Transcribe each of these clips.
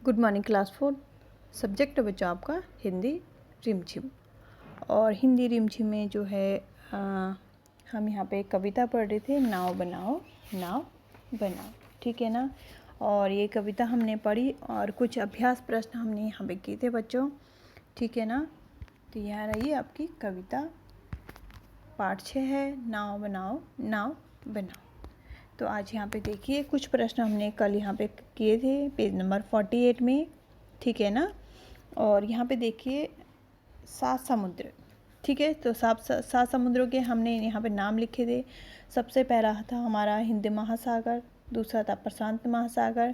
Good morning class 4। Subject है बच्चों आपका हिंदी रिमझिम। और हिंदी रिमझिम में जो है हम यहाँ पे एक कविता पढ़ रहे थे, नाव बनाओ नाव बनाओ। ठीक है ना। और ये कविता हमने पढ़ी और कुछ अभ्यास प्रश्न हमने यहाँ पे किए थे बच्चों। ठीक है ना। तो यहाँ रही आपकी कविता, पाठ 6 है, नाव बनाओ नाव बनाओ। तो आज यहाँ पे देखिए कुछ प्रश्न हमने कल यहाँ पे किए थे पेज नंबर 48 में। ठीक है ना। और यहाँ पे देखिए 7 समुद्र। ठीक है। तो 7 समुद्रों के हमने यहाँ पे नाम लिखे थे। सबसे पहला था हमारा हिंद महासागर, दूसरा था प्रशांत महासागर,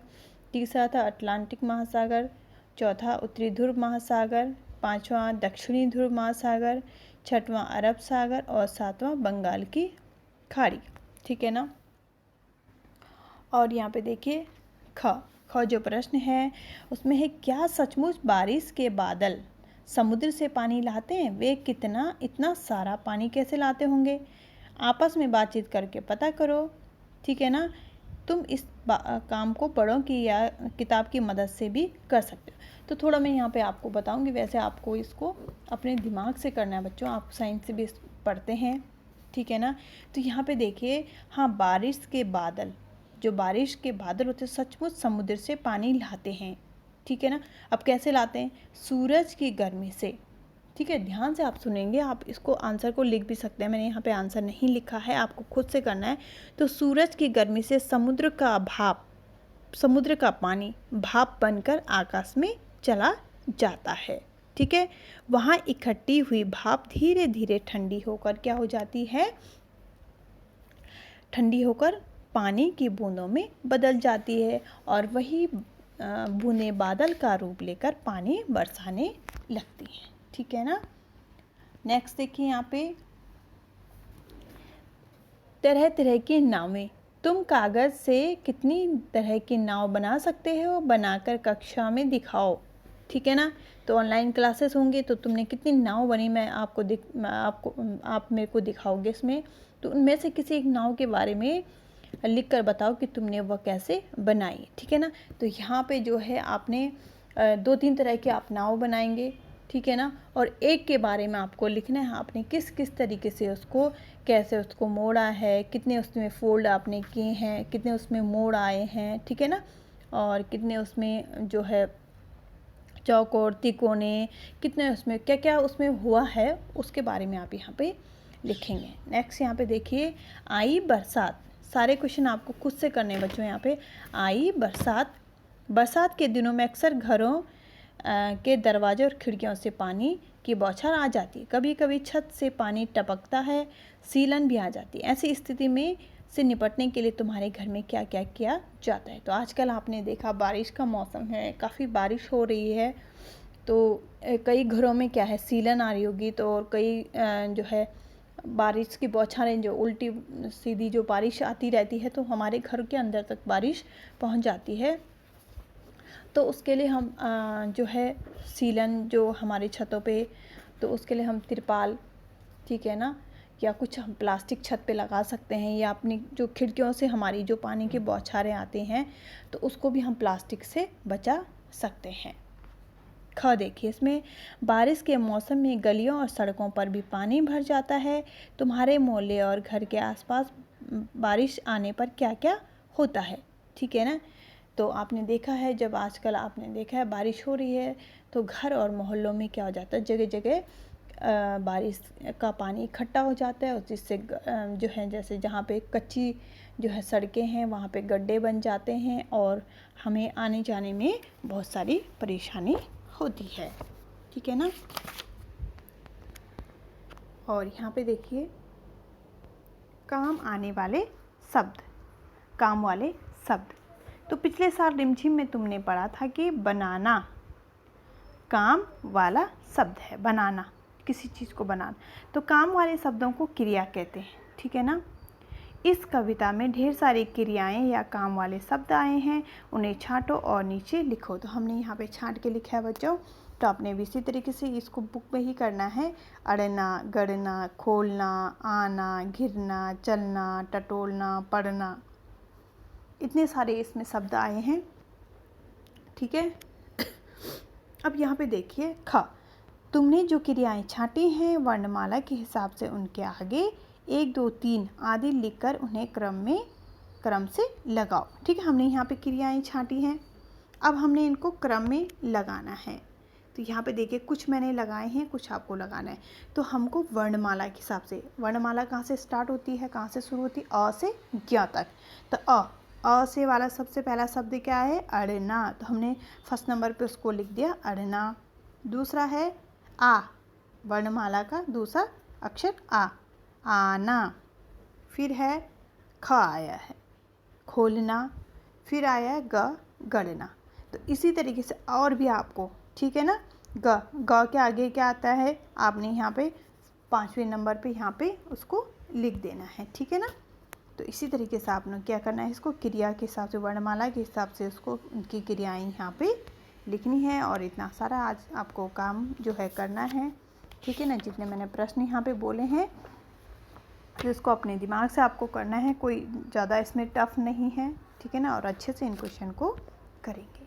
तीसरा था अटलांटिक महासागर, चौथा उत्तरी ध्रुव महासागर, पांचवा दक्षिणी ध्रुव महासागर, छठवां अरब सागर और सातवां बंगाल की खाड़ी। ठीक है ना। और यहाँ पे देखिए ख जो प्रश्न है उसमें है, क्या सचमुच बारिश के बादल समुद्र से पानी लाते हैं? वे इतना सारा पानी कैसे लाते होंगे? आपस में बातचीत करके पता करो। ठीक है ना। तुम इस काम को पढ़ो कि या किताब की मदद से भी कर सकते हो। तो थोड़ा मैं यहाँ पे आपको बताऊँगी, वैसे आपको इसको अपने दिमाग से करना है बच्चों, आप साइंस से भी पढ़ते हैं। ठीक है ना। तो यहाँ पे देखिए, हाँ, बारिश के बादल, जो बारिश के बादल होते हैं सचमुच समुद्र से पानी लाते हैं। ठीक है ना। अब कैसे लाते हैं? सूरज की गर्मी से। ठीक है, ध्यान से आप सुनेंगे, आप इसको आंसर को लिख भी सकते हैं। मैंने यहाँ पे आंसर नहीं लिखा है, आपको खुद से करना है। तो सूरज की गर्मी से समुद्र का पानी भाप बनकर आकाश में चला जाता है। ठीक है। वहाँ इकट्ठी हुई भाप धीरे धीरे ठंडी होकर क्या हो जाती है? ठंडी होकर पानी की बूंदों में बदल जाती है और वही बूंदें बादल का रूप लेकर पानी बरसाने लगती हैं। ठीक है ना। नेक्स्ट देखिए यहाँ पे, तरह तरह की नावें। तुम कागज़ से कितनी तरह की नाव बना सकते हो? बनाकर कक्षा में दिखाओ। ठीक है ना। तो ऑनलाइन क्लासेस होंगे तो तुमने कितनी नाव बनी, आप मेरे को दिखाओगे इसमें। तो उनमें से किसी एक नाव के बारे में लिख कर बताओ कि तुमने वह कैसे बनाई। ठीक है ना। तो यहाँ पे जो है आपने 2-3 तरह के आप नाव बनाएंगे। ठीक है ना। और एक के बारे में आपको लिखना है, आपने किस किस तरीके से उसको, कैसे उसको मोड़ा है, कितने उसमें फोल्ड आपने किए हैं, कितने उसमें मोड़ आए हैं। ठीक है ना। और कितने उसमें जो है चौकोर तिकोने, कितने उसमें क्या क्या उसमें हुआ है, उसके बारे में आप यहाँ पे लिखेंगे। नेक्स्ट यहाँ पे देखिए, आई बरसात। सारे क्वेश्चन आपको खुद से करने हैं बच्चों। यहाँ पे आई बरसात। बरसात के दिनों में अक्सर घरों के दरवाजे और खिड़कियों से पानी की बौछार आ जाती है। कभी कभी छत से पानी टपकता है, सीलन भी आ जाती है। ऐसी स्थिति में से निपटने के लिए तुम्हारे घर में क्या क्या किया जाता है? तो आजकल आपने देखा बारिश का मौसम है, काफ़ी बारिश हो रही है, तो कई घरों में क्या है, सीलन आ रही होगी। तो और कई जो है बारिश की बौछारें, जो उल्टी सीधी जो बारिश आती रहती है, तो हमारे घर के अंदर तक बारिश पहुंच जाती है। तो उसके लिए हम जो है सीलन जो हमारी छतों पे, तो उसके लिए हम तिरपाल, ठीक है ना, या कुछ हम प्लास्टिक छत पे लगा सकते हैं, या अपनी जो खिड़कियों से हमारी जो पानी की बौछारें आती हैं तो उसको भी हम प्लास्टिक से बचा सकते हैं। ख देखिए इसमें, बारिश के मौसम में गलियों और सड़कों पर भी पानी भर जाता है। तुम्हारे मोहल्ले और घर के आसपास बारिश आने पर क्या क्या होता है? ठीक है ना। तो आपने देखा है, जब आजकल आपने देखा है बारिश हो रही है तो घर और मोहल्लों में क्या हो जाता है, जगह जगह बारिश का पानी इकट्ठा हो जाता है, और जिससे जो है, जैसे जहाँ पे कच्ची जो है सड़कें हैं वहाँ पे गड्ढे बन जाते हैं और हमें आने जाने में बहुत सारी परेशानी होती है। ठीक है ना। और यहाँ पे देखिए, काम आने वाले शब्द, काम वाले शब्द। तो पिछले साल रिमझिम में तुमने पढ़ा था कि बनाना काम वाला शब्द है। बनाना, किसी चीज़ को बनाना। तो काम वाले शब्दों को क्रिया कहते हैं। ठीक है ना। इस कविता में ढेर सारी क्रियाएं या काम वाले शब्द आए हैं, उन्हें छांटो और नीचे लिखो। तो हमने यहाँ पे छांट के लिखा है बच्चों। तो आपने भी इसी तरीके से इसको बुक में ही करना है। अड़ना, गड़ना, खोलना, आना, घिरना, चलना, टटोलना, पढ़ना, इतने सारे इसमें शब्द आए हैं। ठीक है। अब यहाँ पे देखिए ख, तुमने जो क्रियाएं छांटी हैं वर्णमाला के हिसाब से उनके आगे 1 2 3 आदि लिखकर उन्हें क्रम से लगाओ। ठीक है, हमने यहाँ पे क्रियाएं छांटी हैं, अब हमने इनको क्रम में लगाना है। तो यहाँ पे देखिए कुछ मैंने लगाए हैं, कुछ आपको लगाना है। तो हमको वर्णमाला के हिसाब से, वर्णमाला कहाँ से स्टार्ट होती है, कहाँ से शुरू होती है, अ से ज्ञ तक। तो अ से वाला सबसे पहला शब्द क्या है, अड़ना, तो हमने फर्स्ट नंबर पे उसको लिख दिया अड़ना। दूसरा है आ, वर्णमाला का दूसरा अक्षर आ, आना। फिर है ख आया है, खोलना। फिर आया है ग, गड़ना। तो इसी तरीके से और भी आपको, ठीक है ना, ग के आगे क्या आता है, आपने यहाँ पे 5वें नंबर पे यहाँ पे उसको लिख देना है। ठीक है ना, तो इसी तरीके से आपने क्या करना है, इसको क्रिया के हिसाब से, वर्णमाला के हिसाब से उसको उनकी क्रियाएं यहाँ पे लिखनी है। और इतना सारा आज आपको काम जो है करना है। ठीक है ना, जितने मैंने प्रश्न यहाँ पे बोले हैं तो इसको अपने दिमाग से आपको करना है, कोई ज़्यादा इसमें टफ नहीं है। ठीक है ना, और अच्छे से इन क्वेश्चन को करेंगे।